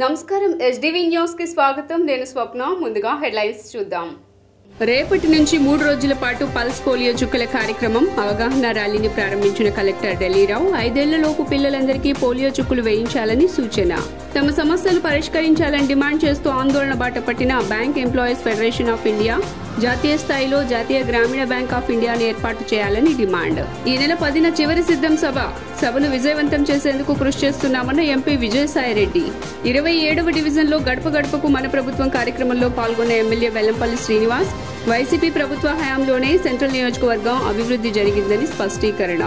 నమస్కారం SDV news కి స్వాగతం. నేను స్వప్న. ముందుగా హెడ్లైన్స్ చూద్దాం. రేపటి నుంచి 3 రోజుల పాటు పల్స్ పోలియో చుక్కల కార్యక్రమం అవగాహన ర్యాలీని ప్రారంభించిన కలెక్టర్ ఢిల్లీరావు 5 ఏళ్లలోపు పిల్లలందరికీ పోలియో చుక్కలు వేయించాలని సూచన. తమ సమస్యలు పరిష్కరించాలని డిమాండ్ చేస్తూ ఆందోళన బాట పట్టిన bank employees federation of India జాతీయ స్థాయిలో జాతీయ గ్రామీణ బ్యాంక్ ఆఫ్ ఇండియాను ఏర్పాటు చేయాలని డిమాండ్. ఈ నెల 10న చివరి సిద్ధం సభను విజయవంతం చేసేందుకు కృషి చేస్తున్నామన్న ఎంపీ విజయసాయిరెడ్డి. 27వ డివిజన్లో గడప గడపకు మన ప్రభుత్వం కార్యక్రమంలో పాల్గొన్న ఎమ్మెల్యే వెల్లంపల్లి శ్రీనివాస్ వైసీపీ ప్రభుత్వ హయాంలోనే సెంట్రల్ నియోజకవర్గం అభివృద్ధి జరిగిందని స్పష్టీకరణ.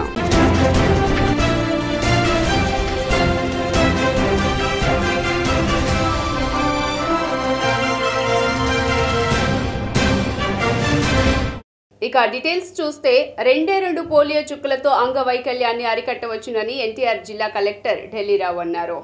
ఇక డీటెయిల్స్ చూస్తే 2 పోలియో చుక్కలతో అంగవైకల్యాన్ని అరికట్టవచ్చునని ఎన్టీఆర్ జిల్లా కలెక్టర్ ఢిల్లీరావు అన్నారు.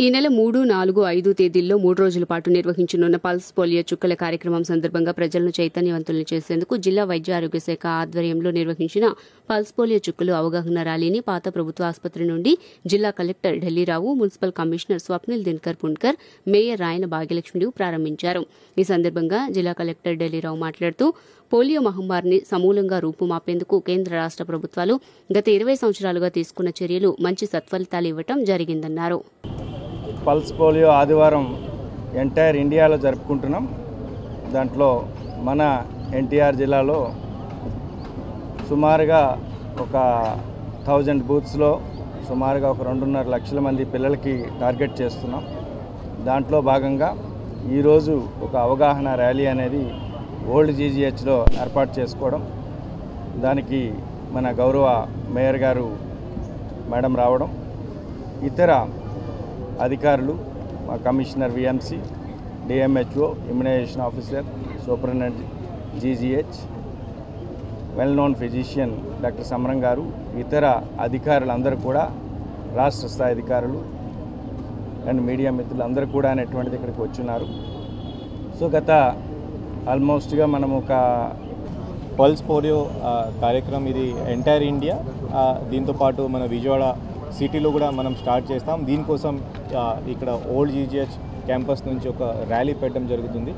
ఈ నెల 3, 4, 5 తేదీల్లో 3 రోజుల పాటు నిర్వహించనున్న పల్స్ పోలియో చుక్కల కార్యక్రమం సందర్భంగా ప్రజలను చైతన్యవంతులను చేసేందుకు జిల్లా వైద్య ఆరోగ్య శాఖ ఆధ్వర్యంలో నిర్వహించిన పల్స్ పోలియో చుక్కలు అవగాహన ర్యాలీని పాత ప్రభుత్వ ఆసుపత్రి నుండి జిల్లా collector Dilli Rao, municipal commissioner Swapnil Dinakar Punkar, mayor రాయన భాగ్యలక్ష్మిలు ప్రారంభించారు. ఈ సందర్భంగా జిల్లా కలెక్టర్ ఢిల్లీరావు మాట్లాడుతూ పోలియో మహమ్మారిని సమూలంగా రూపుమాపేందుకు కేంద్ర రాష్ట ప్రభుత్వాలు గత 20 సంవత్సరాలుగా తీసుకున్న చర్యలు మంచి సత్ఫలితాలు ఇవ్వటం జరిగిందన్నారు. పల్స్ పోలియో ఆదివారం ఎంటైర్ ఇండియాలో జరుపుకుంటున్నాం. దాంట్లో మన ఎన్టీఆర్ జిల్లాలో సుమారుగా ఒక 1000 బూత్స్లో సుమారుగా ఒక 2.5 లక్షల మంది పిల్లలకి టార్గెట్ చేస్తున్నాం. దాంట్లో భాగంగా ఈరోజు ఒక అవగాహన ర్యాలీ అనేది ఓల్డ్ జీజీహెచ్లో ఏర్పాటు చేసుకోవడం, దానికి మన గౌరవ మేయర్ గారు మేడం రావడం, ఇతర అధికారులు, మా commissioner VMC, DMHO, immunisation officer, superintendent GGH, well known physician doctor Samaram garu, ఇతర అధికారులందరూ కూడా, రాష్ట్ర స్థాయి అధికారులు అండ్ మీడియా మిత్రులు అందరూ కూడా అనేటువంటిది ఇక్కడికి వచ్చున్నారు. సో గత ఆల్మోస్ట్గా మనం ఒక పల్స్ పోలియో కార్యక్రమం ఇది ఎంటైర్ ఇండియా, దీంతోపాటు మన విజయవాడ సిటీలో కూడా మనం స్టార్ట్ చేస్తాం. దీనికోసం ఇక్కడ ఓల్డ్ జీజీహెచ్ క్యాంపస్ నుంచి ఒక ర్యాలీ పెట్టడం జరుగుతుంది.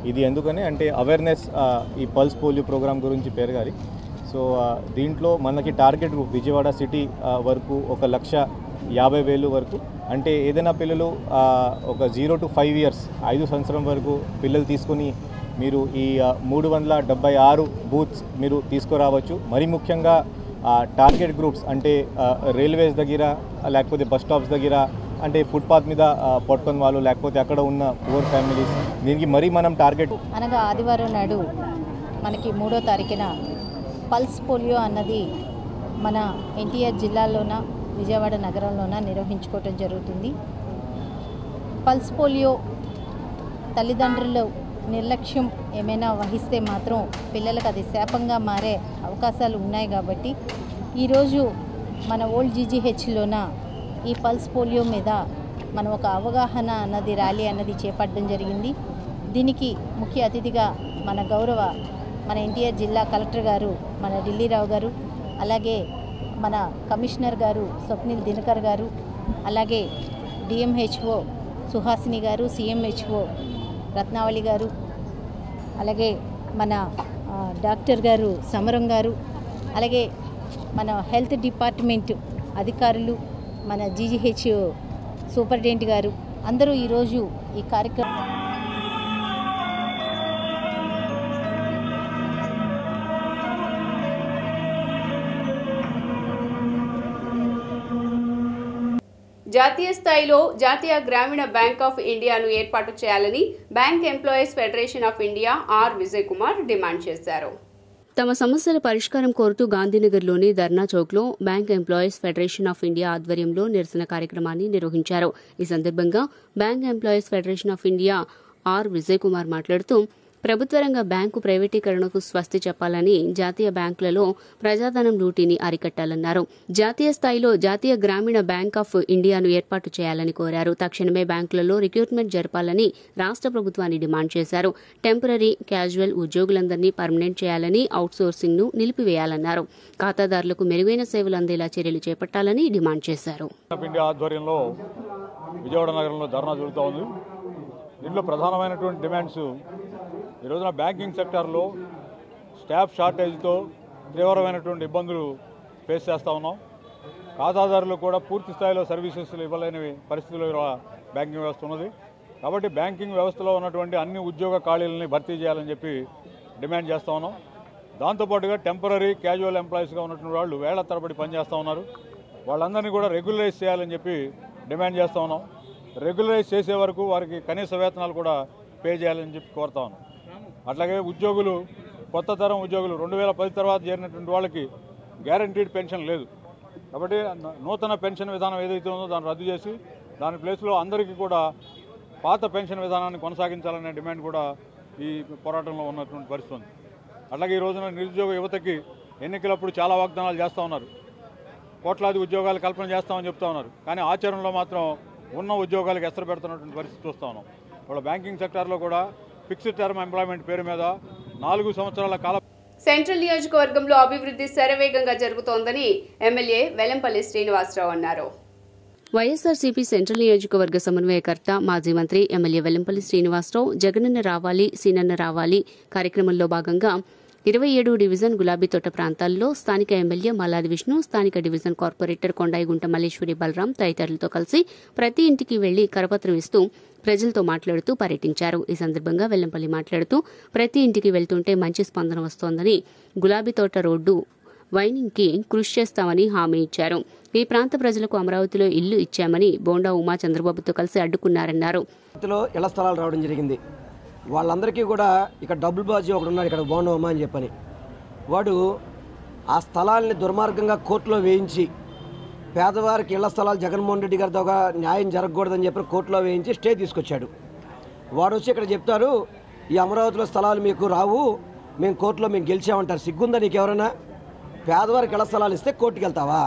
ఇది ఎందుకని అంటే అవేర్నెస్ ఈ పల్స్ పోలియో ప్రోగ్రామ్ గురించి పెరగాలి. సో దీంట్లో మనకి టార్గెట్ విజయవాడ సిటీ వరకు 1,50,000 వరకు, అంటే ఏదైనా పిల్లలు ఒక 0 to 5 years 5 సంవత్సరం వరకు పిల్లలు తీసుకుని మీరు ఈ 376 బూత్స్ మీరు తీసుకురావచ్చు. మరి ముఖ్యంగా టార్గెట్ గ్రూప్స్ అంటే రైల్వేస్ దగ్గర, లేకపోతే బస్ స్టాప్స్ దగ్గర, అంటే ఫుట్పాత్ మీద పట్టుకున్న వాళ్ళు, లేకపోతే అక్కడ ఉన్న పూర్ ఫ్యామిలీస్, దీనికి మరీ మనం టార్గెట్ అనగా ఆదివారం నాడు మనకి 3వ తారీఖున పల్స్ పోలియో అన్నది మన ఎన్టీఆర్ జిల్లాలోన విజయవాడ నగరంలోన నిర్వహించుకోవటం జరుగుతుంది. పల్స్ పోలియో తల్లిదండ్రులు నిర్లక్ష్యం ఏమైనా వహిస్తే మాత్రం పిల్లలకు అది శాపంగా మారే అవకాశాలు ఉన్నాయి. కాబట్టి ఈరోజు మన ఓల్డ్ జీజీహెచ్లోన ఈ పల్స్ పోలియో మీద మనం ఒక అవగాహన అన్నది ర్యాలీ అన్నది చేపట్టడం జరిగింది. దీనికి ముఖ్య అతిథిగా మన ఎన్టీఆర్ జిల్లా కలెక్టర్ గారు మన ఢిల్లీరావు గారు, అలాగే మన కమిషనర్ గారు స్వప్నిల్ దినకర్ గారు, అలాగే డిఎంహెచ్ఓ సుహాసిని గారు, సిఎంహెచ్ఓ రత్నావళి గారు, అలాగే మన డాక్టర్ గారు సమరం గారు, అలాగే మన హెల్త్ డిపార్ట్మెంట్ అధికారులు, మన జీజీహెచ్ సూపరింటెండెంట్ గారు అందరూ ఈరోజు ఈ కార్యక్రమం జాతీయ స్థాయిలో జాతీయ గ్రామీణ బ్యాంక్ ఆఫ్ ఇండియాను ఏర్పాటు చేయాలని bank employees federation of India R Vijay Kumar demand చేశారు. తమ సమస్యల పరిష్కారం కోరుతూ గాంధీనగర్లోని ధర్నా చౌక్లో bank employees federation of India ఆధ్వర్యంలో నిరసన కార్యక్రమాన్ని నిర్వహించారు. ఈ సందర్భంగా bank employees federation of India R Vijay Kumar మాట్లాడుతూ ప్రభుత్వ రంగ బ్యాంకు ప్రైవేటీకరణకు స్వస్తి చెప్పాలని, జాతీయ బ్యాంకులలో ప్రజాధనం లూటీని అరికట్టాలన్నారు. జాతీయ స్థాయిలో జాతీయ గ్రామీణ బ్యాంక్ ఆఫ్ ఇండియాను ఏర్పాటు చేయాలని కోరారు. తక్షణమే బ్యాంకులలో రిక్రూట్మెంట్ జరపాలని రాష్ట్ర ప్రభుత్వాన్ని డిమాండ్ చేశారు. టెంపరరీ, క్యాజువల్ ఉద్యోగులందరినీ పర్మనెంట్ చేయాలని, అవుట్సోర్సింగ్ ను నిలిపివేయాలన్నారు. ఖాతాదారులకు మెరుగైన సేవలు అందేలా చర్యలు చేపట్టాలని డిమాండ్ చేశారు. విజయవాడ నగరంలో ధర్నా జరుగుతూ ఉంది. దీంట్లో ప్రధానమైనటువంటి డిమాండ్స్ ఈ రోజున బ్యాంకింగ్ సెక్టార్లో స్టాఫ్ షార్టేజ్తో తీవ్రమైనటువంటి ఇబ్బందులు ఫేస్ చేస్తూ ఉన్నాం. ఖాతాదారులు కూడా పూర్తి స్థాయిలో సర్వీసెస్ ఇవ్వలేని పరిస్థితుల్లో బ్యాంకింగ్ వ్యవస్థ ఉన్నది. కాబట్టి బ్యాంకింగ్ వ్యవస్థలో ఉన్నటువంటి అన్ని ఉద్యోగ ఖాళీలని భర్తీ చేయాలని చెప్పి డిమాండ్ చేస్తూ ఉన్నాం. దాంతోపాటుగా టెంపరీ క్యాజువల్ ఎంప్లాయీస్గా ఉన్నటువంటి వాళ్ళు వేళ్ల తరబడి పనిచేస్తూ ఉన్నారు. వాళ్ళందరినీ కూడా రెగ్యులరైజ్ చేయాలని చెప్పి డిమాండ్ చేస్తూ ఉన్నాం. రెగ్యులరైజ్ చేసే వరకు వారికి కనీస వేతనాలు కూడా పే చేయాలని చెప్పి కోరుతా ఉన్నాం. అట్లాగే ఉద్యోగులు, కొత్త తరం ఉద్యోగులు 2010 తర్వాత చేరినటువంటి వాళ్ళకి గ్యారంటీడ్ పెన్షన్ లేదు. కాబట్టి నూతన పెన్షన్ విధానం ఏదైతే ఉందో దాన్ని రద్దు చేసి దాని ప్లేస్లో అందరికీ కూడా పాత పెన్షన్ విధానాన్ని కొనసాగించాలనే డిమాండ్ కూడా ఈ పోరాటంలో ఉన్నటువంటి పరిస్థితి ఉంది. అట్లాగే ఈ రోజున నిరుద్యోగ యువతకి ఎన్నికలప్పుడు చాలా వాగ్దానాలు చేస్తూ ఉన్నారు. కోట్లాది ఉద్యోగాలు కల్పన చేస్తామని చెప్తా ఉన్నారు. కానీ ఆచరణలో మాత్రం ఉన్న ఉద్యోగాలకు ఎసరు పెడుతున్నటువంటి పరిస్థితి చూస్తూ ఉన్నాం. వాళ్ళ బ్యాంకింగ్ సెక్టార్లో కూడా ఫిక్స్డ్ టర్మ్ ఎంప్లాయ్మెంట్ పేరు మీద 4 సంవత్సరాల కాల సెంట్రల్ నియోజకవర్గంలో అభివృద్ధి శరవేగంగా జరుగుతోందని ఎమ్మెల్యే వెల్లంపల్లి శ్రీనివాసరావు అన్నారు. వైఎస్ఆర్సీపీ సెంట్రల్ నియోజకవర్గ సమన్వయకర్త మాజీ మంత్రి ఎమ్మెల్యే వెల్లంపల్లి శ్రీనివాసరావు జగనన్న రావాలి సీనన్న రావాలి కార్యక్రమంలో భాగంగా 27 డివిజన్ గులాబీతోట ప్రాంతాల్లో స్థానిక ఎమ్మెల్యే మల్లాది విష్ణు, స్థానిక డివిజన్ కార్పొరేటర్ కొండాయిగుంట మల్లేశ్వరి బలరాం తదితరులతో కలిసి ప్రతి ఇంటికి వెళ్లి కరపత్రం ఇస్తూ ప్రజలతో మాట్లాడుతూ పర్యటించారు. ఈ సందర్భంగా వెల్లంపల్లి మాట్లాడుతూ ప్రతి ఇంటికి వెళ్తుంటే మంచి స్పందన వస్తోందని, గులాబీతోట రోడ్డు వైనింగ్కి కృషి చేస్తామని హామీ ఇచ్చారు. ఈ ప్రాంత ప్రజలకు అమరావతిలో ఇల్లు ఇచ్చామని బోండా ఉమా చంద్రబాబుతో కలిసి అడ్డుకున్నారన్నారు. ఇళ్ల స్థలాలు రావడం జరిగింది. వాళ్ళందరికీ కూడా ఇక్కడ డబుల్ బాజీ ఒకడు ఉన్నాడు, ఇక్కడ బోండా ఉమా అని చెప్పని, వాడు ఆ స్థలాల్ని దుర్మార్గంగా కోర్టులో వేయించి పేదవారికి ఇళ్ల స్థలాలు జగన్మోహన్ రెడ్డి గారితో న్యాయం జరగకూడదని చెప్పి కోర్టులో వేయించి స్టే తీసుకొచ్చాడు. వాడు వచ్చి ఇక్కడ చెప్తారు, ఈ అమరావతిలో స్థలాలు మీకు రావు, మేము కోర్టులో మేము గెలిచామంటారు. సిగ్గుందా నీకు? ఎవరైనా పేదవారికి ఇళ్ల స్థలాలు ఇస్తే కోర్టుకు వెళ్తావా?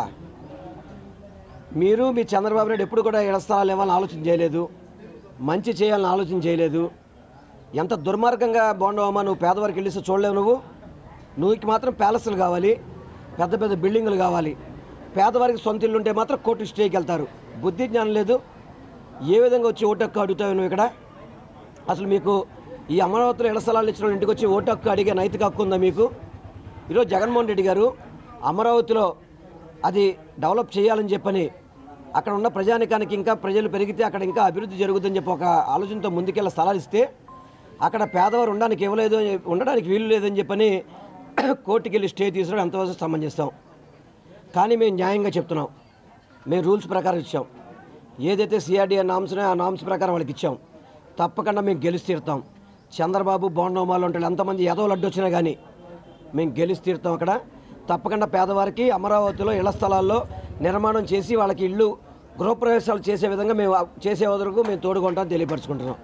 మీరు మీ చంద్రబాబు నాయుడు ఎప్పుడు కూడా ఇళ్ల స్థలాలు ఇవ్వాలని ఆలోచన చేయలేదు, మంచి చేయాలని ఆలోచన చేయలేదు. ఎంత దుర్మార్గంగా బోండవమ్మా, నువ్వు పేదవారికి ఇల్లు ఇస్తే చూడలేవు. నువ్వుకి మాత్రం ప్యాలెస్లు కావాలి, పెద్ద పెద్ద బిల్డింగులు కావాలి. పేదవారికి సొంత ఇల్లు ఉంటే మాత్రం కోర్టు స్టేకి వెళ్తారు. బుద్ధి జ్ఞానం లేదు. ఏ విధంగా వచ్చి ఓటు హక్కు అడుగుతావు నువ్వు ఇక్కడ? అసలు మీకు ఈ అమరావతిలో ఇళ్ల స్థలాలు ఇచ్చిన ఇంటికి వచ్చి ఓటు హక్కు అడిగే నైతిక హక్కు ఉందా మీకు? ఈరోజు జగన్మోహన్ రెడ్డి గారు అమరావతిలో అది డెవలప్ చేయాలని చెప్పని అక్కడ ఉన్న ప్రజానికానికి ఇంకా ప్రజలు పెరిగితే అక్కడ ఇంకా అభివృద్ధి జరుగుతుందని చెప్పి ఒక ఆలోచనతో ముందుకెళ్ళి స్థలాలు ఇస్తే అక్కడ పేదవారు ఉండడానికి వీలు లేదని చెప్పని కోర్టుకి వెళ్ళి స్టే తీసుకోవడం ఎంతవరకు సమంజసం? కానీ మేము న్యాయంగా చెప్తున్నాం, మేము రూల్స్ ప్రకారం ఇచ్చాం. ఏదైతే సిఆర్డీఏ నామ్స్నే ఆ నామ్స్ ప్రకారం వాళ్ళకి ఇచ్చాం. తప్పకుండా మేము గెలిచి తీరుతాం. చంద్రబాబు బోండోమాలు ఉంటాడు, ఎంతమంది ఎదవలు అడ్డు వచ్చినా కానీ మేము గెలిచి తీరుతాం. అక్కడ తప్పకుండా పేదవారికి అమరావతిలో ఇళ్ల స్థలాల్లో నిర్మాణం చేసి వాళ్ళకి ఇళ్ళు గృహప్రవేశాలు చేసే విధంగా మేము చేసే వరకు మేము తోడుకుంటాం తెలియపరుచుకుంటున్నాం.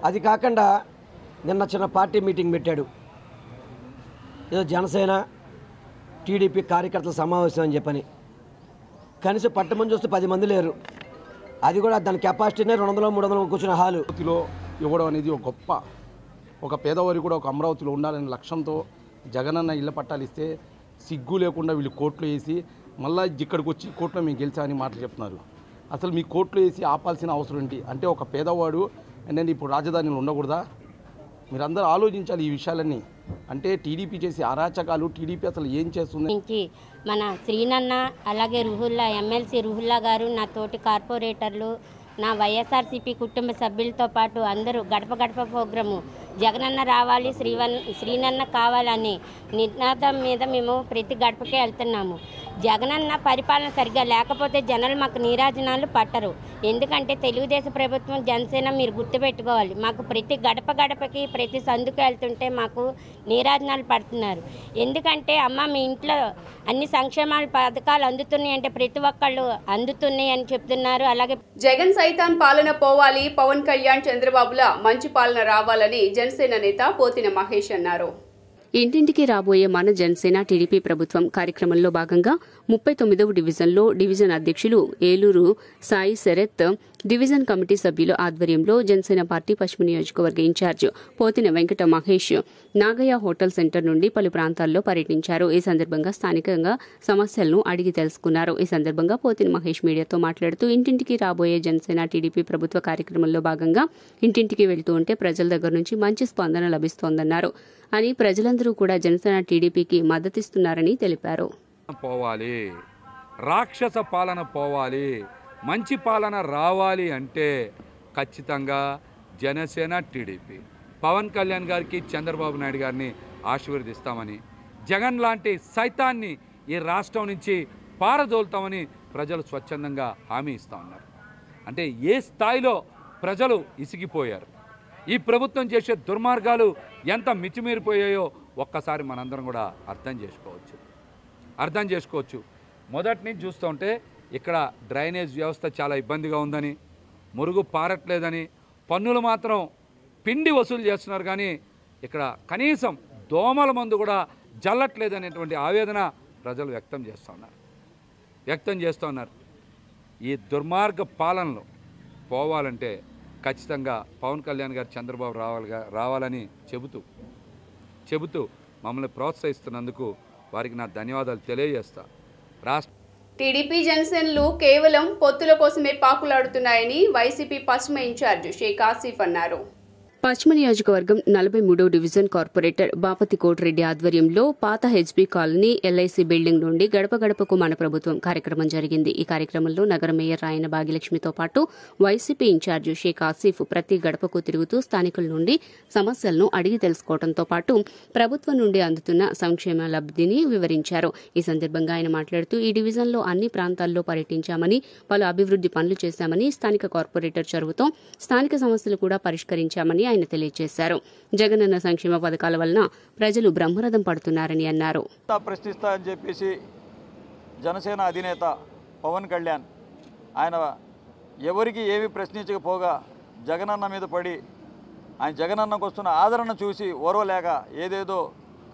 అది కాకుండా నిన్న చిన్న పార్టీ మీటింగ్ పెట్టాడు, ఏదో జనసేన టీడీపీ కార్యకర్తల సమావేశం అని చెప్పని. కనీసం పట్టమని చూస్తే 10 మంది లేరు. అది కూడా దాని కెపాసిటీనే 200-300 కూర్చున్న హాలు ఇవ్వడం అనేది ఒక గొప్ప, ఒక పేదవారికి కూడా ఒక అమరావతిలో ఉండాలనే లక్ష్యంతో జగనన్న ఇళ్ల పట్టాలు ఇస్తే సిగ్గు లేకుండా వీళ్ళు కోర్టులో వేసి మళ్ళీ ఇక్కడికి వచ్చి కోర్టులో మేము గెలిచామని మాటలు చెప్తున్నారు. అసలు మీ కోర్టులో వేసి ఆపాల్సిన అవసరం ఏంటి? అంటే ఒక పేదవాడు అంటే ఇప్పుడు రాజధానిలో ఉండకూడదా? మీరందరూ ఆలోచించాలి ఈ విషయాలన్నీ. అంటే టీడీపీ చేసే అరాచకాలు, టీడీపీ అసలు ఏం చేస్తుంది? మన శ్రీనన్న, అలాగే రుహుల్లా, ఎమ్మెల్సీ రుహుల్లా గారు, నా తోటి కార్పొరేటర్లు, నా వైఎస్ఆర్సీపీ కుటుంబ సభ్యులతో పాటు అందరూ గడప గడప ప్రోగ్రాము జగనన్న రావాలి, శ్రీనన్న కావాలని నినాదం మీద మేము ప్రతి గడపకే వెళ్తున్నాము. జగనన్న పరిపాలన సరిగ్గా లేకపోతే జనాలు మాకు నీరాజనాలు పట్టరు. ఎందుకంటే తెలుగుదేశం ప్రభుత్వం, జనసేన మీరు గుర్తుపెట్టుకోవాలి, మాకు ప్రతి గడప గడపకి ప్రతి సందుకు వెళ్తుంటే మాకు నీరాజనాలు పడుతున్నారు. ఎందుకంటే అమ్మ మీ ఇంట్లో అన్ని సంక్షేమాల పథకాలు అందుతున్నాయి అంటే ప్రతి ఒక్కళ్ళు అందుతున్నాయి అని చెప్తున్నారు. అలాగే జగన్ సైతాన్ పాలన పోవాలి, పవన్ కళ్యాణ్ చంద్రబాబుల మంచి పాలన రావాలని జనసేన నేత పోతిన మహేష్ అన్నారు. ఇంటింటికి రాబోయే మన జనసేన టీడీపీ ప్రభుత్వం కార్యక్రమంలో భాగంగా 39వ డివిజన్లో డివిజన్ అధ్యక్షులు ఏలూరు సాయి శరత్ డివిజన్ కమిటీ సభ్యుల ఆధ్వర్యంలో జనసేన పార్టీ పశ్చిమ నియోజకవర్గ in charge Pothina Venkata Mahesh Nagaiah hotel centre నుండి పలు ప్రాంతాల్లో పర్యటించారు. ఈ సందర్భంగా స్థానికంగా సమస్యలను అడిగి తెలుసుకున్నారు. ఈ సందర్భంగా పోతిన మహేష్ మీడియాతో మాట్లాడుతూ ఇంటింటికి రాబోయే జనసేన టీడీపీ ప్రభుత్వ కార్యక్రమంలో భాగంగా ఇంటింటికి వెళ్తూ ఉంటే ప్రజల దగ్గర నుంచి మంచి స్పందన లభిస్తోందన్నారు. అని ప్రజలందరూ కూడా జనసేన టీడీపీకి మద్దతిస్తున్నారని తెలిపారు. పోవాలి, రాక్షస పాలన పోవాలి, మంచి పాలన రావాలి అంటే ఖచ్చితంగా జనసేన టీడీపీ పవన్ కళ్యాణ్ గారికి చంద్రబాబు నాయుడు గారిని ఆశీర్వదిస్తామని, జగన్ లాంటి సైతాన్ని ఈ రాష్ట్రం నుంచి పారదోలుతామని ప్రజలు స్వచ్ఛందంగా హామీ ఇస్తా ఉన్నారు. అంటే ఏ స్థాయిలో ప్రజలు ఇసిగిపోయారు, ఈ ప్రభుత్వం చేసే దుర్మార్గాలు ఎంత మితిమీరిపోయాయో ఒక్కసారి మనందరం కూడా అర్థం చేసుకోవచ్చు. మొదటి నుంచి చూస్తుంటే ఇక్కడ డ్రైనేజ్ వ్యవస్థ చాలా ఇబ్బందిగా ఉందని, మురుగు పారట్లేదని, పన్నులు మాత్రం పిండి వసూలు చేస్తున్నారు కానీ ఇక్కడ కనీసం దోమల మందు కూడా జల్లట్లేదనేటువంటి ఆవేదన ప్రజలు వ్యక్తం చేస్తున్నారు. ఈ దుర్మార్గ పాలనలో పోవాలంటే ఖచ్చితంగా పవన్ కళ్యాణ్ గారు చంద్రబాబు రావాలని చెబుతూ మమ్మల్ని ప్రోత్సహిస్తున్నందుకు వారికి నా ధన్యవాదాలు తెలియజేస్తా. టీడీపీ జనసేనలు కేవలం పొత్తుల కోసమే పాకులాడుతున్నాయని వైసీపీ పశ్చిమ ఇన్ఛార్జ్ షేక్ ఆసిఫ్ అన్నారు. పశ్చిమ నియోజకవర్గం 43వ డివిజన్ కార్పొరేటర్ బాపతి కోటిరెడ్డి ఆధ్వర్యంలో పాత హెచ్బీ కాలనీ ఎల్ఐసి బిల్డింగ్ నుండి గడప గడపకు మన ప్రభుత్వం కార్యక్రమం జరిగింది. ఈ కార్యక్రమంలో నగర మేయర్ రాయన భాగ్యలక్ష్మితో పాటు వైసీపీ ఇన్ఛార్జ్ షేక్ ఆసిఫ్ ప్రతి గడపకు తిరుగుతూ స్థానికుల నుండి సమస్యలను అడిగి తెలుసుకోవడంతో పాటు ప్రభుత్వం నుండి అందుతున్న సంక్షేమ లబ్ధిని వివరించారు. ఈ సందర్భంగా ఆయన మాట్లాడుతూ ఈ డివిజన్లో అన్ని ప్రాంతాల్లో పర్యటించామని, పలు అభివృద్ది పనులు చేశామని, స్థానిక కార్పొరేటర్ చొరవతో స్థానిక సమస్యలు కూడా పరిష్కరించామని ఆయన తెలియజేశారు. జగనన్న సంక్షేమ పథకాల వలన ప్రజలు బ్రహ్మరథం పడుతున్నారని అన్నారు. ప్రశ్నిస్తా అని చెప్పేసి జనసేన అధినేత పవన్ కళ్యాణ్ ఆయన ఎవరికి ఏమి ప్రశ్నించకపోగా జగనన్న మీద పడి ఆయన జగనన్నకు వస్తున్న ఆదరణ చూసి ఓర్వలేక ఏదేదో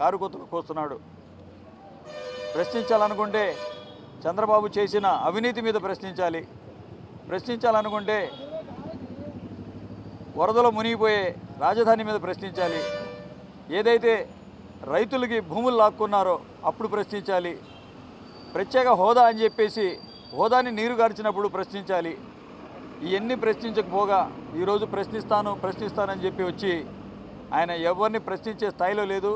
కారుకొత్తులకు వస్తున్నాడు. ప్రశ్నించాలనుకుంటే చంద్రబాబు చేసిన అవినీతి మీద ప్రశ్నించాలనుకుంటే వరదలో మునిగిపోయే రాజధాని మీద ప్రశ్నించాలి, ఏదైతే రైతులకి భూములు లాక్కున్నారో అప్పుడు ప్రశ్నించాలి, ప్రత్యేక హోదా అని చెప్పేసి హోదాని నీరు గార్చినప్పుడు ప్రశ్నించాలి. ఇవన్నీ ప్రశ్నించకపోగా ఈరోజు ప్రశ్నిస్తానని చెప్పి వచ్చి ఆయన ఎవరిని ప్రశ్నించే స్థాయిలో లేదు.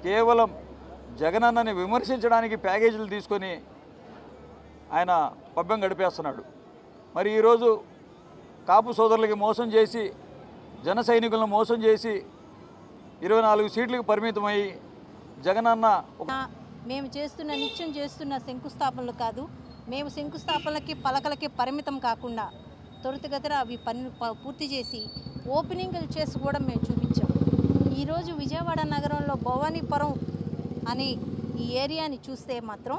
కేవలం జగనన్నని విమర్శించడానికి ప్యాకేజీలు తీసుకొని ఆయన పబ్బం గడిపేస్తున్నాడు. మరి ఈరోజు కాపు సోదరులకి మోసం చేసి, జన సైనికులను మోసం చేసి 24 సీట్లకు పరిమితమై జగనన్న మేము నిత్యం చేస్తున్న శంకుస్థాపనలు కాదు, మేము శంకుస్థాపనలకి పలకలకి పరిమితం కాకుండా త్వరితగతిన అవి పూర్తి చేసి ఓపెనింగ్లు చేసి కూడా మేము చూపించాం. ఈరోజు విజయవాడ నగరంలో భవానీపురం అని ఈ ఏరియాని చూస్తే మాత్రం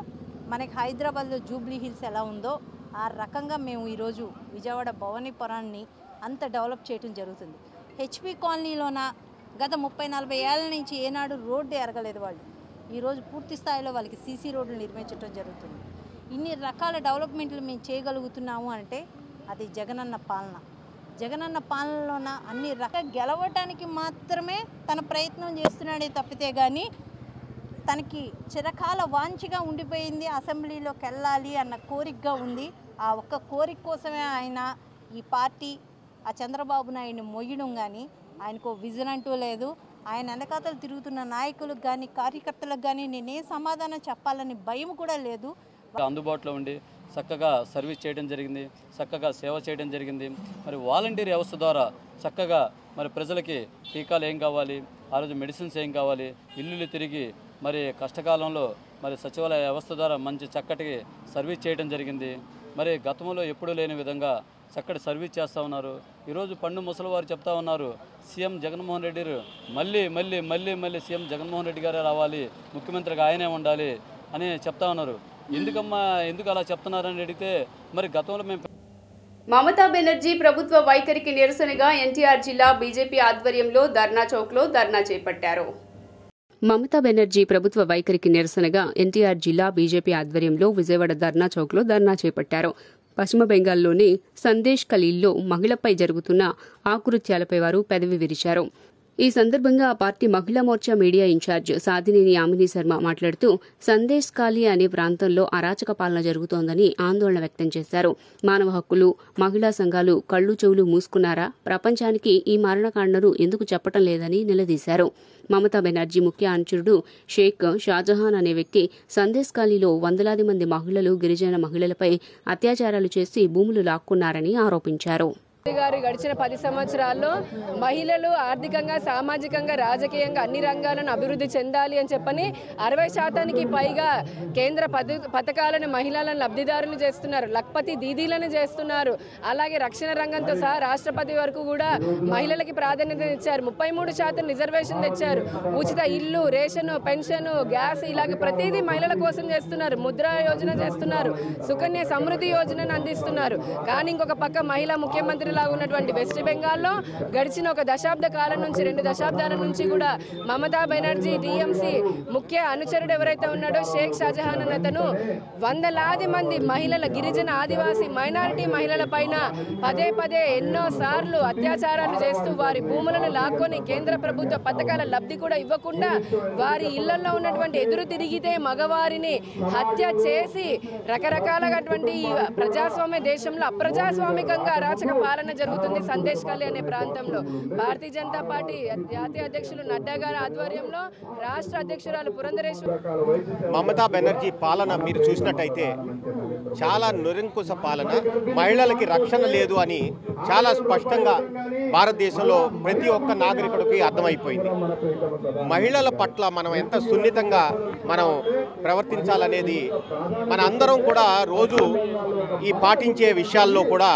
మనకి హైదరాబాద్లో జూబ్లీ హిల్స్ ఎలా ఉందో ఆ రకంగా మేము ఈరోజు విజయవాడ భవానీపురాన్ని అంత డెవలప్ చేయడం జరుగుతుంది. హెచ్పీ కాలనీలోన గత 30-40 ఏళ్ల నుంచి ఏనాడు రోడ్డు ఎరగలేదు వాళ్ళు. ఈరోజు పూర్తి స్థాయిలో వాళ్ళకి సీసీ రోడ్లు నిర్మించడం జరుగుతుంది. ఇన్ని రకాల డెవలప్మెంట్లు మేము చేయగలుగుతున్నాము అంటే అది జగనన్న పాలన. జగనన్న పాలనలోన అన్ని రకాల గెలవటానికి మాత్రమే తన ప్రయత్నం చేస్తున్నాడే తప్పితే కానీ తనకి చిరకాల వాంఛగా ఉండిపోయింది అసెంబ్లీలోకి వెళ్ళాలి అన్న కోరికగా ఉంది. ఆ ఒక్క కోరిక కోసమే ఆయన ఈ పార్టీ ఆ చంద్రబాబు నాయుడిని మొయ్యడం కానీ ఆయనకు విజన్ అంటూ లేదు. ఆయన వెనకాతలు తిరుగుతున్న నాయకులకు కానీ కార్యకర్తలకు కానీ నేనే సమాధానం చెప్పాలని భయం కూడా లేదు. అందుబాటులో ఉండి చక్కగా సర్వీస్ చేయడం జరిగింది, చక్కగా సేవ చేయడం జరిగింది. మరి వాలంటీర్ వ్యవస్థ ద్వారా చక్కగా మరి ప్రజలకి టీకాలు ఏం కావాలి, ఆ రోజు మెడిసిన్స్ ఏం కావాలి, ఇల్లులు తిరిగి మరి కష్టకాలంలో మరి సచివాలయ వ్యవస్థ ద్వారా మంచి చక్కటి సర్వీస్ చేయడం జరిగింది. మరి గతంలో ఎప్పుడూ లేని విధంగా చక్కటి సర్వీస్ చేస్తూ ఉన్నారు. ఈరోజు పండు ముసలివారు చెప్తా ఉన్నారు, సీఎం జగన్మోహన్ రెడ్డి మళ్ళీ సీఎం జగన్మోహన్ రెడ్డి గారే రావాలి, ముఖ్యమంత్రిగా ఆయనే ఉండాలి అని చెప్తా ఉన్నారు. ఎందుకు అలా చెప్తున్నారని అడిగితే మరి గతంలో మేము మమతా బెనర్జీ ప్రభుత్వ వైఖరికి నిరసనగా ఎన్టీఆర్ జిల్లా బీజేపీ ఆధ్వర్యంలో ధర్నా చౌక్లో ధర్నా చేపట్టారు. మమతా బెనర్జీ ప్రభుత్వ వైఖరికి నిరసనగా ఎన్టీఆర్ జిల్లా బీజేపీ ఆధ్వర్యంలో విజయవాడ ధర్నా చౌక్లో ధర్నా చేపట్టారు. పశ్చిమ బెంగాల్లోని సందేశ్ ఖలీల్లో మహిళపై జరుగుతున్న ఆకృత్యాలపై వారు పెదవి విరిచారు. ఈ సందర్భంగా ఆ పార్టీ మహిళా మోర్చా మీడియా ఇన్ఛార్జ్ సాధినేని యామిని శర్మ మాట్లాడుతూ సందేశ్ ఖాళీ అనే ప్రాంతంలో అరాచక పాలన జరుగుతోందని ఆందోళన వ్యక్తం చేశారు. మానవ హక్కులు, మహిళా సంఘాలు కళ్లు చెవులు మూసుకున్నారా? ప్రపంచానికి ఈ మరణకాండను ఎందుకు చెప్పటం లేదని నిలదీశారు. మమతా బెనర్జీ ముఖ్య అనుచరుడు షేక్ షాజహాన్ అనే వ్యక్తి సందేశ్ ఖాళీలో వందలాది మంది మహిళలు, గిరిజన మహిళలపై అత్యాచారాలు చేసి భూములు లాక్కున్నారని ఆరోపించారు. గారు గడిచిన 10 సంవత్సరాల్లో మహిళలు ఆర్థికంగా, సామాజికంగా, రాజకీయంగా అన్ని రంగాలను అభివృద్ధి చెందాలి అని చెప్పని 60% పైగా కేంద్ర పథకాలను మహిళలను లబ్ధిదారులు చేస్తున్నారు. లక్పతి దీదీలను చేస్తున్నారు. అలాగే రక్షణ రంగంతో సహా రాష్ట్రపతి వరకు కూడా మహిళలకి ప్రాధాన్యత ఇచ్చారు. 33% రిజర్వేషన్ తెచ్చారు. ఉచిత ఇల్లు, రేషన్, పెన్షన్, గ్యాస్ ఇలాగే ప్రతిదీ మహిళల కోసం చేస్తున్నారు. ముద్రా యోజన చేస్తున్నారు. సుకన్య సమృద్ధి యోజనను అందిస్తున్నారు. కానీ ఇంకొక పక్క మహిళా ముఖ్యమంత్రి ఉన్నటువంటి వెస్ట్ బెంగాల్లో గడిచిన ఒక దశాబ్ద కాలం నుంచి 2 దశాబ్దాల నుంచి కూడా మమతా బెనర్జీ టీఎంసీ ముఖ్య అనుచరుడు ఎవరైతే ఉన్నాడో షేక్ షాజహాన్ అతను వందలాది మంది మహిళల, గిరిజన, ఆదివాసీ, మైనారిటీ మహిళల పైన పదే ఎన్నో సార్లు అత్యాచారాలు చేస్తూ వారి భూములను లాక్కొని కేంద్ర ప్రభుత్వ పథకాల లబ్ధి కూడా ఇవ్వకుండా వారి ఇళ్లలో ఉన్నటువంటి ఎదురు తిరిగితే మగవారిని హత్య చేసి రకరకాలటువంటి ప్రజాస్వామ్య దేశంలో అప్రజాస్వామికంగా అరాచక పాలన జరుగుతుంది. సందేశ్ ఖాళీ అనే ప్రాంతంలో భారతీయ జనతా పార్టీ జాతీయ అధ్యక్షులు నడ్డా గారి ఆధ్వర్యంలో రాష్ట్ర అధ్యక్షురాలు పురంధరేశ్వరి మమతా బెనర్జీ పాలన మీరు చూసినట్టయితే చాలా నిరంకుశ పాలన, మహిళలకి రక్షణ లేదు అని చాలా స్పష్టంగా భారతదేశంలో ప్రతి ఒక్క నాగరికుడికి అర్థమైపోయింది. మహిళల పట్ల మనం ఎంత సున్నితంగా మనం ప్రవర్తించాలనేది మన అందరం కూడా రోజు ఈ పాటించే విషయాల్లో కూడా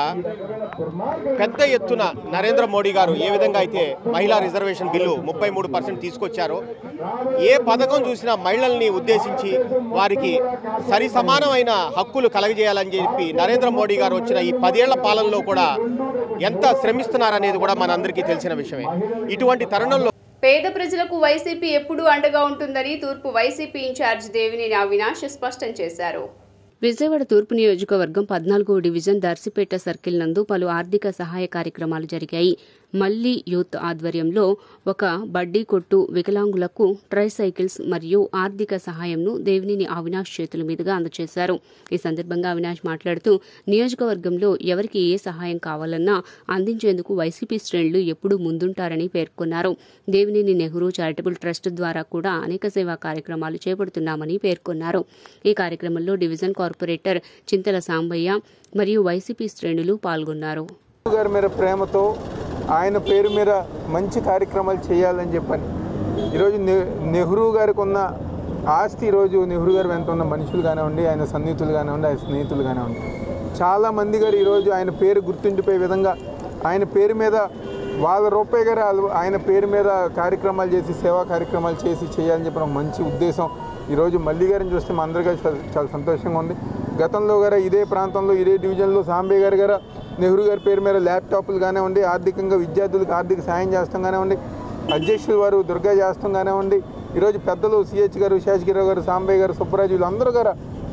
పెద్ద ఎత్తున నరేంద్ర మోడీ గారు ఏ విధంగా అయితే మహిళా రిజర్వేషన్ బిల్లు 33% తీసుకొచ్చారో, ఏ పథకం చూసినా మహిళల్ని ఉద్దేశించి వారికి సరి సమానమైన హక్కులు కలగజేయాలని చెప్పి నరేంద్ర మోడీ గారు వచ్చిన ఈ 10 ఏళ్ల పాలనలో కూడా ఎంత శ్రమిస్తున్నారనేది కూడా మనందరికీ తెలిసిన విషయమే. ఇటువంటి తరుణంలో పేద ప్రజలకు వైసీపీ ఎప్పుడూ అండగా ఉంటుందని తూర్పు వైసీపీ ఇన్ఛార్జ్ దేవినేని అవినాష్ స్పష్టం చేశారు. విజయవాడ తూర్పు నియోజకవర్గం 14వ డివిజన్ దర్శిపేట సర్కిల్ నందు పలు ఆర్థిక సహాయ కార్యక్రమాలు జరిగాయి. మల్లి యూత్ ఆధ్వర్యంలో ఒక బడ్డీ కొట్టు, వికలాంగులకు ట్రైసైకిల్స్ మరియు ఆర్థిక సహాయంను దేవినేని అవినాష్ చేతుల మీదుగా అందజేశారు. ఈ సందర్భంగా అవినాష్ మాట్లాడుతూ నియోజకవర్గంలో ఎవరికి ఏ సహాయం కావాలన్నా అందించేందుకు వైసీపీ శ్రేణులు ఎప్పుడూ ముందుంటారని పేర్కొన్నారు. దేవినేని నెహ్రూ చారిటబుల్ ట్రస్ట్ ద్వారా కూడా అనేక సేవా కార్యక్రమాలు చేపడుతున్నామని పేర్కొన్నారు. ఈ కార్యక్రమంలో డివిజన్ కార్పొరేటర్ చింతల సాంబయ్య మరియు వైసీపీ శ్రేణులు పాల్గొన్నారు. ప్రేమతో ఆయన పేరు మీద మంచి కార్యక్రమాలు చేయాలని చెప్పని ఈరోజు నెహ్రూ గారికి ఉన్న ఆస్తి, ఈరోజు నెహ్రూ గారు వెంట ఉన్న మనుషులు కానివ్వండి, ఆయన సన్నిహితులు కానివ్వండి, ఆయన స్నేహితులు కానివ్వండి, చాలామంది గారు ఈరోజు ఆయన పేరు గుర్తుండిపోయే విధంగా ఆయన పేరు మీద వాళ్ళ రూపాయి గారు ఆయన పేరు మీద కార్యక్రమాలు చేసి, సేవా కార్యక్రమాలు చేయాలని చెప్పిన మంచి ఉద్దేశం ఈరోజు మల్లి గారిని చూస్తే మా అందరికీ చాలా సంతోషంగా ఉంది. గతంలో గారు ఇదే ప్రాంతంలో, ఇదే డివిజన్లో సాంబయ్య గారు నెహ్రూ గారి పేరు మీద ల్యాప్టాప్లు కానివ్వండి, ఆర్థికంగా విద్యార్థులకు ఆర్థిక సాయం చేస్తాం కానివ్వండి, అధ్యక్షులు వారు దుర్గా చేస్తాం కానివ్వండి, ఈరోజు పెద్దలు సిహెచ్ గారు, శేషగిరిరావు గారు, సాంబయ్య గారు, సుబ్బరాజు వీళ్ళందరూ గారు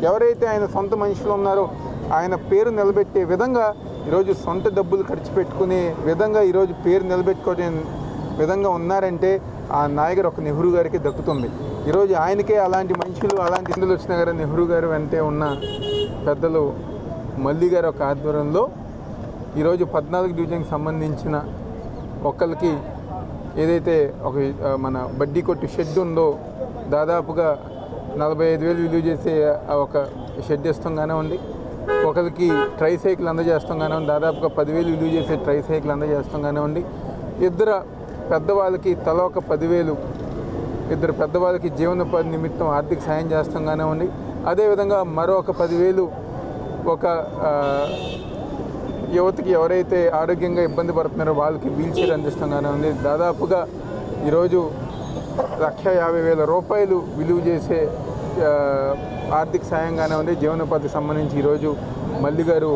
ఎవరైతే ఆయన సొంత మనుషులు ఉన్నారో ఆయన పేరు నిలబెట్టే విధంగా ఈరోజు సొంత డబ్బులు ఖర్చు పెట్టుకునే విధంగా ఈరోజు పేరు నిలబెట్టుకునే విధంగా ఉన్నారంటే ఆ నాయకుడు ఒక నెహ్రూ గారికి దక్కుతుంది. ఈరోజు ఆయనకే అలాంటి మనుషులు, అలాంటి ఇందులో వచ్చిన గారు నెహ్రూ గారు వెంటే ఉన్న పెద్దలు మల్లి గారు ఒక ఆధ్వర్యంలో ఈరోజు 14 డివిజన్కి సంబంధించిన ఒక్కరికి ఏదైతే ఒక మన బడ్డీ కొట్టు షెడ్ ఉందో దాదాపుగా 45,000 విలువ చేసే ఒక షెడ్ ఇస్తాం కానివ్వండి, ఒకరికి ట్రైసైకిల్ అందజేస్తాం కానివ్వండి, దాదాపుగా 10,000 విలువ చేసే ట్రైసైకిల్ అందజేస్తాం కానివ్వండి, ఇద్దరు పెద్దవాళ్ళకి తల ఒక 10,000, ఇద్దరు పెద్దవాళ్ళకి జీవనోపాధి నిమిత్తం ఆర్థిక సాయం చేస్తాం కానివ్వండి, అదేవిధంగా మరొక 10,000 ఒక యువతకి ఎవరైతే ఆరోగ్యంగా ఇబ్బంది పడుతున్నారో వాళ్ళకి వీల్ చైర్ అందిస్తాం కానివ్వండి, దాదాపుగా ఈరోజు 150,000 రూపాయలు విలువ చేసే ఆర్థిక సాయం కానివ్వండి, జీవనోపాధికి సంబంధించి ఈరోజు మల్లి గారు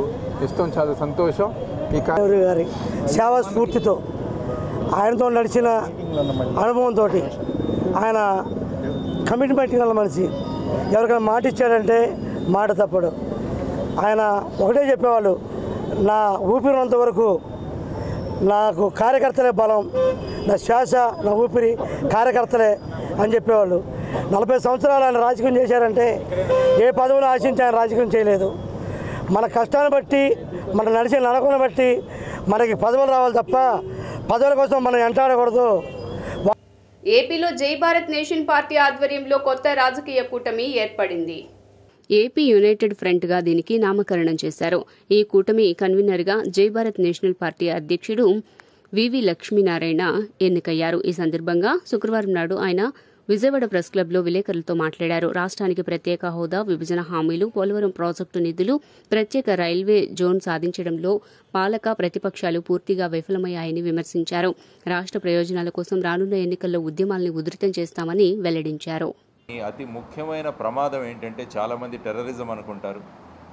ఇష్టం, చాలా సంతోషం. ఈ గారి సేవా స్ఫూర్తితో ఆయనతో నడిచిన అనుభవంతో ఆయన కమిట్మెంట్ గల మనిషి, ఎవరికైనా మాట ఇచ్చాడంటే మాట తప్పడు. ఆయన ఒకటే చెప్పేవాళ్ళు, నా ఊపిరినంత వరకు నాకు కార్యకర్తలే బలం, నా శ్వాస నా ఊపిరి కార్యకర్తలే అని చెప్పేవాళ్ళు. 40 సంవత్సరాలు ఆయన రాజకీయం చేశారంటే ఏ పదవిని ఆశించి ఆయన రాజకీయం చేయలేదు. మన కష్టాన్ని బట్టి, మన నడిచే నడకను బట్టి మనకి పదవులు రావాలి తప్ప పదవుల కోసం మనం వెంటాడకూడదు. ఏపీలో జై భారత్ నేషన్ పార్టీ ఆధ్వర్యంలో కొత్త రాజకీయ కూటమి ఏర్పడింది. ఏపీ యునైటెడ్ ఫ్రంట్గా దీనికి నామకరణం చేశారు. ఈ కూటమి కన్వీనర్గా జై భారత్ నేషనల్ పార్టీ అధ్యక్షుడు వివి లక్ష్మీనారాయణ ఎన్నికయ్యారు. ఈ సందర్భంగా శుక్రవారం నాడు ఆయన విజయవాడ ప్రెస్ క్లబ్లో విలేకరులతో మాట్లాడారు. రాష్ట్రానికి ప్రత్యేక హోదా, విభజన హామీలు, పోలవరం ప్రాజెక్టు నిధులు, ప్రత్యేక రైల్వే జోన్ సాధించడంలో పాలక ప్రతిపక్షాలు పూర్తిగా విఫలమయ్యాయని విమర్శించారు. రాష్ట్ర ప్రయోజనాల కోసం రానున్న ఎన్నికల్లో ఉద్యమాల్ని ఉధృతం చేస్తామని వెల్లడించారు. అతి ముఖ్యమైన ప్రమాదం ఏంటంటే చాలామంది టెర్రరిజం అనుకుంటారు,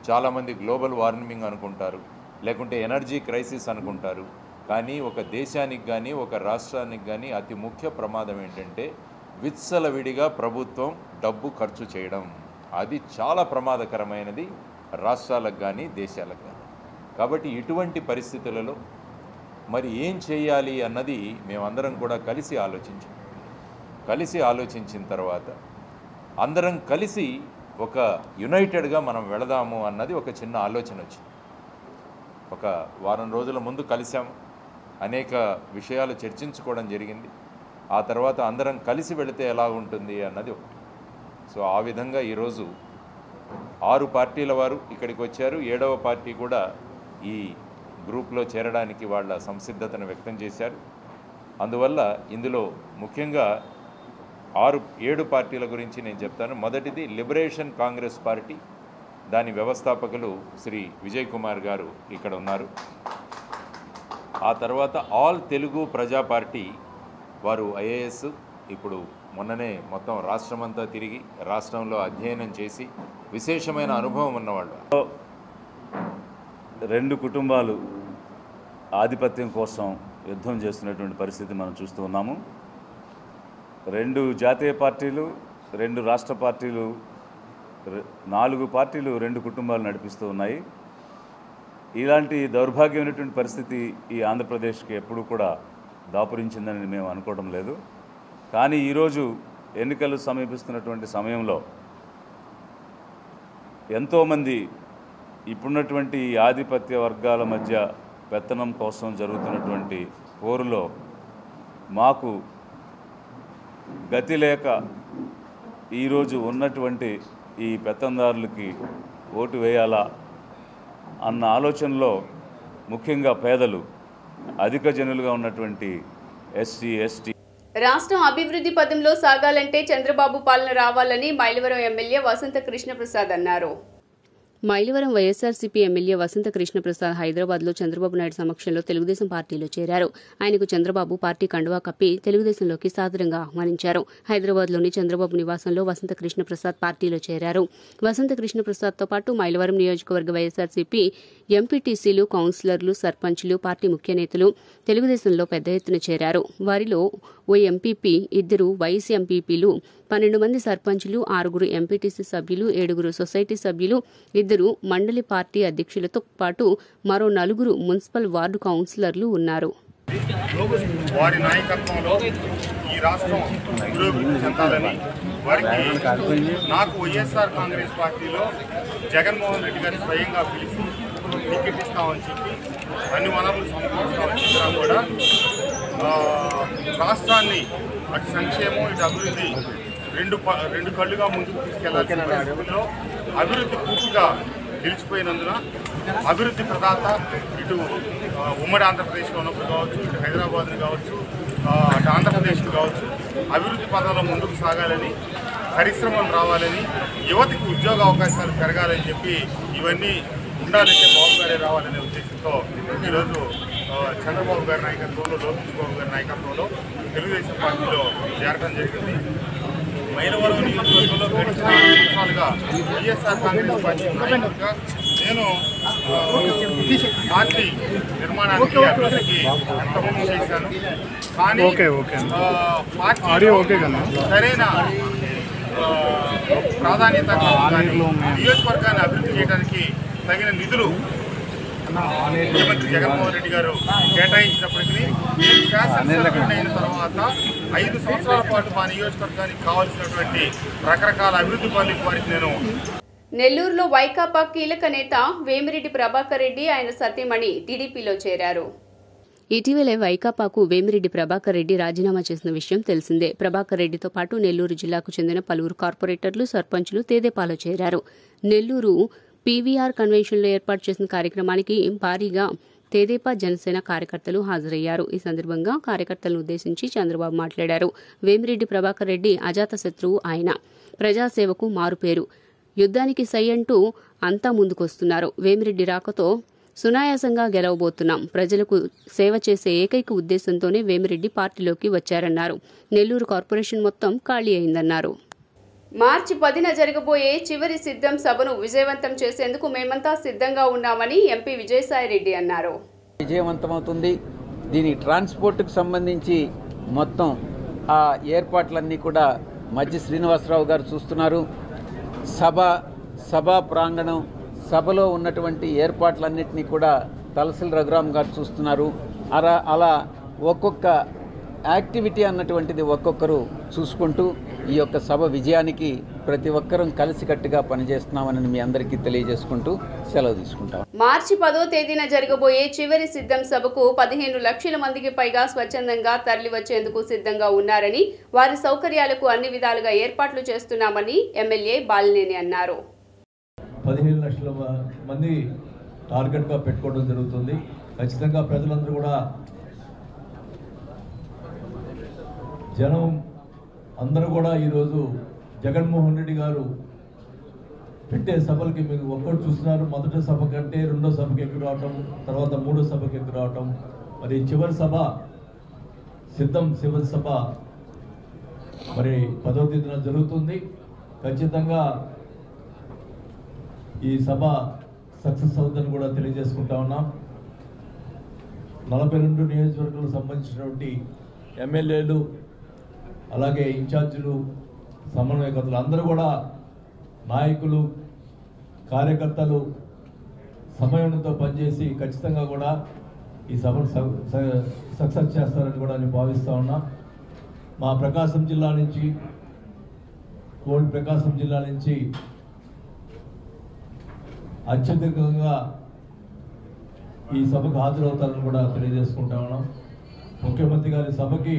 చాలామంది గ్లోబల్ వార్మింగ్ అనుకుంటారు, లేకుంటే ఎనర్జీ క్రైసిస్ అనుకుంటారు. కానీ ఒక దేశానికి కానీ ఒక రాష్ట్రానికి కానీ అతి ముఖ్య ప్రమాదం ఏంటంటే విచ్చలవిడిగా ప్రభుత్వం డబ్బు ఖర్చు చేయడం. అది చాలా ప్రమాదకరమైనది రాష్ట్రాలకు కానీ దేశాలకు కానీ. కాబట్టి ఇటువంటి పరిస్థితులలో మరి ఏం చేయాలి అన్నది మేమందరం కూడా కలిసి ఆలోచించిన తర్వాత అందరం కలిసి ఒక యునైటెడ్గా మనం వెళదాము అన్నది ఒక చిన్న ఆలోచన వచ్చింది. ఒక వారం రోజుల ముందు కలిసాము, అనేక విషయాలు చర్చించుకోవడం జరిగింది. ఆ తర్వాత అందరం కలిసి వెళితే ఎలా ఉంటుంది అన్నది ఒకటి. సో ఆ విధంగా ఈరోజు 6 పార్టీల వారు ఇక్కడికి వచ్చారు. 7వ పార్టీ కూడా ఈ గ్రూప్లో చేరడానికి వాళ్ళ సంసిద్ధతను వ్యక్తం చేశారు. అందువల్ల ఇందులో ముఖ్యంగా 7 పార్టీల గురించి నేను చెప్తాను. మొదటిది లిబరేషన్ కాంగ్రెస్ పార్టీ, దాని వ్యవస్థాపకులు శ్రీ విజయ్ కుమార్ గారు ఇక్కడ ఉన్నారు. ఆ తర్వాత ఆల్ తెలుగు ప్రజా పార్టీ వారు ఐఏఎస్, ఇప్పుడు మొన్ననే మొత్తం రాష్ట్రమంతా తిరిగి రాష్ట్రంలో అధ్యయనం చేసి విశేషమైన అనుభవం ఉన్నవాళ్ళు. 2 కుటుంబాలు ఆధిపత్యం కోసం యుద్ధం చేస్తున్నటువంటి పరిస్థితి మనం చూస్తూ ఉన్నాము. 2 జాతీయ పార్టీలు, 2 రాష్ట్ర పార్టీలు, 4 పార్టీలు 2 కుటుంబాలు నడిపిస్తూ ఉన్నాయి. ఇలాంటి దౌర్భాగ్యమైనటువంటి పరిస్థితి ఈ ఆంధ్రప్రదేశ్కి ఎప్పుడూ కూడా దాపురించిందని మేము అనుకోవడం లేదు. కానీ ఈరోజు ఎన్నికలు సమీపిస్తున్నటువంటి సమయంలో ఎంతోమంది ఇప్పుడున్నటువంటి ఆధిపత్య వర్గాల మధ్య పెత్తనం కోసం జరుగుతున్నటువంటి పోరులో మాకు గతి లేక ఈరోజు ఉన్నటువంటి ఈ పెత్తందారులకి ఓటు వేయాలా అన్న ఆలోచనలో ముఖ్యంగా పేదలు, అధిక జనులుగా ఉన్నటువంటి ఎస్సీ, ఎస్టీ. రాష్ట్రం అభివృద్ధి పథంలో సాగాలంటే చంద్రబాబు పాలన రావాలని మైలవరం ఎమ్మెల్యే వసంత కృష్ణప్రసాద్ అన్నారు. మైలవరం వైఎస్ఆర్సీపీ ఎమ్మెల్యే వసంత కృష్ణప్రసాద్ హైదరాబాద్లో చంద్రబాబు నాయుడు సమక్షంలో తెలుగుదేశం పార్టీలో చేరారు. ఆయనకు చంద్రబాబు పార్టీ కండువా కప్పి తెలుగుదేశంలోకి సాదరంగా ఆహ్వానించారు. హైదరాబాద్లోని చంద్రబాబు నివాసంలో వసంత కృష్ణప్రసాద్ పార్టీలో చేరారు. వసంత కృష్ణప్రసాద్తో పాటు మైలవరం నియోజకవర్గ వైఎస్ఆర్సీపీ ఎంపీటీసీలు, కౌన్సిలర్లు, సర్పంచ్లు, పార్టీ ముఖ్య నేతలు తెలుగుదేశంలో పెద్ద ఎత్తున చేరారు. వారిలో ఓ ఎంపీపీ, 2 వైస్ ఎంపీపీలు, 12 మంది సర్పంచ్లు, 6 ఎంపీటీసీ సభ్యులు, 7 సొసైటీ సభ్యులు, 2 మండలి పార్టీ అధ్యక్షులతో పాటు మరో 4 మున్సిపల్ వార్డు కౌన్సిలర్లు ఉన్నారు. వారి నాయకత్వంలో ఈ రాష్ట్రం పురోభివృద్ధి చెందాలని, వారికి నాకు వైఎస్ఆర్ కాంగ్రెస్ పార్టీలో జగన్మోహన్ రెడ్డి గారిని స్వయంగా పిలిచి టికెట్ ఇస్తామని చెప్పి అన్ని వనరులు సమకూరుస్తామని చెప్పినా కూడా రాష్ట్రాన్ని అటు సంక్షేమం ఇటు అభివృద్ధి రెండు కళ్ళుగా ముందుకు తీసుకెళ్లాల్సిన పరిస్థితుల్లో అభివృద్ధి పూర్తిగా నిలిచిపోయినందున అభివృద్ధి ప్రదాత ఇటు ఉమ్మడి ఆంధ్రప్రదేశ్లో ఉన్నప్పుడు కావచ్చు, ఇటు హైదరాబాద్ని కావచ్చు, అటు ఆంధ్రప్రదేశ్ని కావచ్చు, అభివృద్ధి పథంలో ముందుకు సాగాలని, పరిశ్రమలు రావాలని, యువతకి ఉద్యోగ అవకాశాలు పెరగాలని చెప్పి ఇవన్నీ ఉండాలంటే బాబు గారే రావాలనే ఉద్దేశంతో ఈరోజు చంద్రబాబు గారి నాయకత్వంలో, లోకేష్ బాబు గారి నాయకత్వంలో తెలుగుదేశం పార్టీలో చేరడం జరిగింది. మైలవరం నియోజకవర్గంలో గడిచిన 6 సంవత్సరాలుగా వైఎస్ఆర్ కాంగ్రెస్ పార్టీ నాయకుడిగా నేను పార్టీ నిర్మాణానికి, అభివృద్ధికి ఎంత ముందు చేశాను. కానీ పార్టీ సరైన ప్రాధాన్యత కానీ నియోజకవర్గాన్ని అభివృద్ధి చేయడానికి తగిన నిధులు ముఖ్యమంత్రి జగన్మోహన్ రెడ్డి గారు కేటాయించినప్పటికీ నేను శాసనసభ్యుడిని అయిన తర్వాత 5 సంవత్సరాల పాటు మా నియోజకవర్గానికి కావాల్సినటువంటి రకరకాల అభివృద్ధి పనులకు వారికి నేను నెల్లూరులో వైకాపా కీలక నేత వేమిరెడ్డి ప్రభాకర్ రెడ్డి ఆయన సతీమణి టీడీపీలో చేరారు. ఇటీవలే వైకాపాకు వేమిరెడ్డి ప్రభాకర్ రెడ్డి రాజీనామా చేసిన విషయం తెలిసిందే. ప్రభాకర్ రెడ్డితో పాటు నెల్లూరు జిల్లాకు చెందిన పలువురు కార్పొరేటర్లు, సర్పంచులు తెదేపాలో చేరారు. నెల్లూరు పీవీఆర్ కన్వెన్షన్లో ఏర్పాటు చేసిన కార్యక్రమానికి భారీగా తెదేపా జనసేన కార్యకర్తలు హాజరయ్యారు. ఈ సందర్భంగా కార్యకర్తలను ఉద్దేశించి చంద్రబాబు మాట్లాడారు. వేమిరెడ్డి ప్రభాకర్ రెడ్డి అజాతశత్రువు ఆయన, ప్రజాసేవకు మారుపేరు, యుద్ధానికి సై అంటూ అంతా ముందుకొస్తున్నారు. వేమిరెడ్డి రాకతో సునాయాసంగా గెలవబోతున్నాం. ప్రజలకు సేవ చేసే ఏకైక ఉద్దేశంతోనే వేమిరెడ్డి పార్టీలోకి వచ్చారన్నారు. నెల్లూరు కార్పొరేషన్ మొత్తం ఖాళీ అయిందన్నారు. మార్చి 10న జరగబోయే చివరి సిద్ధం సభను విజయవంతం చేసేందుకు మేమంతా సిద్ధంగా ఉన్నామని ఎంపీ విజయసాయిరెడ్డి అన్నారు. విజయవంతమవుతుంది. దీని ట్రాన్స్పోర్ట్కు సంబంధించి మొత్తం ఆ ఏర్పాట్లన్నీ కూడా మధ్య శ్రీనివాసరావు గారు చూస్తున్నారు. సభా ప్రాంగణం, సభలో ఉన్నటువంటి ఏర్పాట్లన్నింటినీ కూడా తలసిల్ రఘురామ్ గారు చూస్తున్నారు. అలా ఒక్కొక్క యాక్టివిటీ అన్నటువంటిది ఒక్కొక్కరు చూసుకుంటూ ఈ యొక్క సభ విజయానికి ప్రతి ఒక్కరం కలిసికట్టుగా పనిచేస్తున్నామని మీ అందరికీ తెలియజేసుకుంటూ సెలవు తీసుకుంటాం. మార్చి 10వ తేదీన జరగబోయే చివరి సిద్ధం సభకు 15 లక్షల మందికి పైగా స్వచ్ఛందంగా తరలివచ్చేందుకు సిద్ధంగా ఉన్నారని, వారి సౌకర్యాలకు అన్ని విధాలుగా ఏర్పాట్లు చేస్తున్నామని ఎమ్మెల్యే బాలినేని అన్నారు. 15 లక్షల మంది టార్గెట్గా పెట్టుకోవడం జరుగుతుంది. ఖచ్చితంగా ప్రజలందరూ కూడా జనం అందరూ కూడా ఈరోజు జగన్మోహన్ రెడ్డి గారు పెట్టే సభలకి మీరు ఒక్కటి చూస్తున్నారు. మొదటి సభ కంటే రెండో సభకి ఎక్కువ రావటం, తర్వాత మూడో సభకి ఎక్కువ రావటం, మరి చివరి సభ చివరి సభ మరి 10వ తేదీన జరుగుతుంది. ఖచ్చితంగా ఈ సభ సక్సెస్ అవుతుందని కూడా తెలియజేసుకుంటా ఉన్నాం. 42 నియోజకవర్గాలకు సంబంధించినటువంటి ఎమ్మెల్యేలు, అలాగే ఇన్ఛార్జీలు, సమన్వయకర్తలు అందరూ కూడా, నాయకులు, కార్యకర్తలు సమయంతో పనిచేసి ఖచ్చితంగా కూడా ఈ సభను సక్సెస్ చేస్తారని కూడా నేను భావిస్తూ ఉన్నా. మా ప్రకాశం జిల్లా నుంచి, ఓల్డ్ ప్రకాశం జిల్లా నుంచి అత్యధికంగా ఈ సభకు హాజరవుతారని కూడా తెలియజేసుకుంటా ఉన్నాం. ముఖ్యమంత్రి గారి సభకి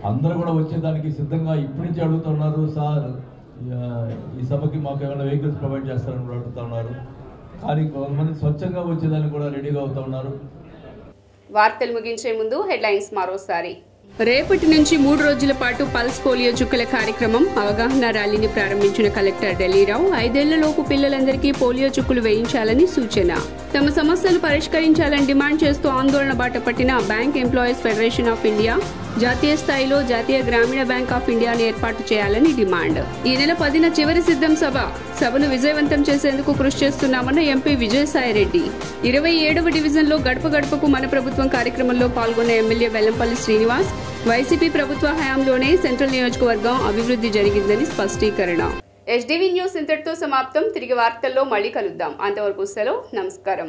అందరూ కూడా వచ్చేదానికి సిద్ధంగా ఇప్పటి నుంచి అడుగుతున్నారు. సార్, ఈ సభకి మాకు ఏమైనా వెహికల్స్ ప్రొవైడ్ చేస్తారని కూడా అడుగుతూ ఉన్నారు. కానీ కొంతమంది స్వచ్ఛంగా వచ్చేదానికి కూడా రెడీగా అవుతూ ఉన్నారు. వార్తలు ముగించే ముందు హెడ్లైన్స్ మరోసారి. రేపటి నుంచి 3 రోజుల పాటు పల్స్ పోలియో చుక్కల కార్యక్రమం అవగాహన ర్యాలీని ప్రారంభించిన కలెక్టర్ ఢిల్లీరావు 5 ఏళ్లలోపు పిల్లలందరికీ పోలియో చుక్కులు వేయించాలని సూచన. తమ సమస్యలు పరిష్కరించాలని డిమాండ్ చేస్తూ ఆందోళన బాట పట్టిన bank employees federation of India. జాతీయ స్థాయిలో జాతీయ గ్రామీణ బ్యాంక్ ఆఫ్ ఇండియాని ఏర్పాటు చేయాలని డిమాండ్. ఈ నెల 10న చివరి సిద్ధం సభను విజయవంతం చేసేందుకు కృషి చేస్తున్నామన్న ఎంపీ విజయసాయిరెడ్డి. 27వ డివిజన్లో గడప గడపకు మన ప్రభుత్వం కార్యక్రమంలో పాల్గొన్న ఎమ్మెల్యే వెల్లంపల్లి శ్రీనివాస్. వైసీపీ ప్రభుత్వ హయాంలోనే సెంట్రల్ నియోజకవర్గం అభివృద్ధి జరిగిందని స్పష్టీకరణ. ఎస్డీవీ న్యూస్ ఇంతటితో సమాప్తం. తిరిగి వార్తల్లో మళ్ళీ కలుద్దాం. అంతవరకు సెలవు. నమస్కారం.